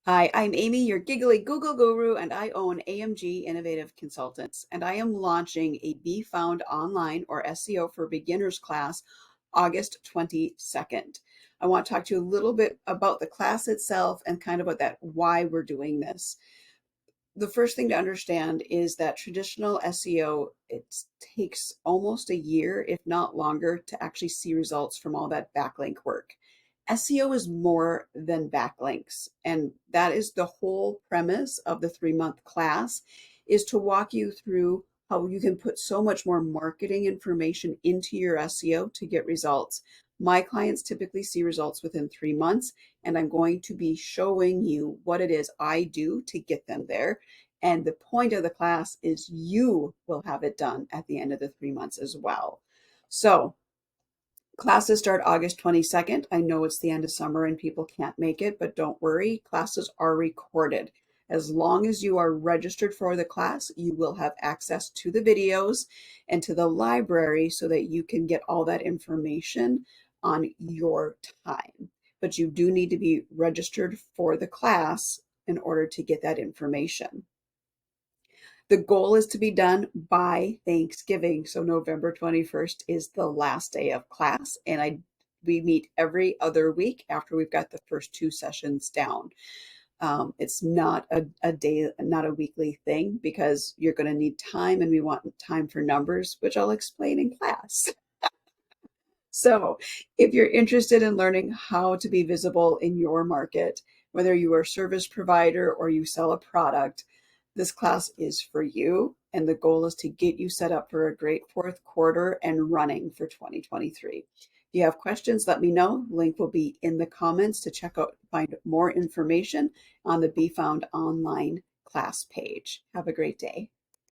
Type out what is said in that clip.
Hi, I'm Amy, your giggly Google guru, and I own AMG Innovative Consultants. And I am launching a Be Found Online or SEO for Beginners class August 22nd. I want to talk to you a little bit about the class itself and kind of about that why we're doing this. The first thing to understand is that traditional SEO, it takes almost a year, if not longer, to actually see results from all that backlink work. SEO is more than backlinks, and that is the whole premise of the 3-month class, is to walk you through how you can put so much more marketing information into your SEO to get results. My clients typically see results within 3 months, and I'm going to be showing you what it is I do to get them there. And the point of the class is you will have it done at the end of the 3 months as well. So classes start August 22nd. I know it's the end of summer and people can't make it, but don't worry, classes are recorded. As long as you are registered for the class, you will have access to the videos and to the library so that you can get all that information on your time. But you do need to be registered for the class in order to get that information. The goal is to be done by Thanksgiving. So November 21st is the last day of class. And we meet every other week after we've got the first 2 sessions down. It's not a day, not a weekly thing, because you're going to need time and we want time for numbers, which I'll explain in class. So if you're interested in learning how to be visible in your market, whether you are a service provider or you sell a product, this class is for you. And the goal is to get you set up for a great fourth quarter and running for 2023. If you have questions, let me know. Link will be in the comments to check out, find more information on the Be Found Online class page. Have a great day.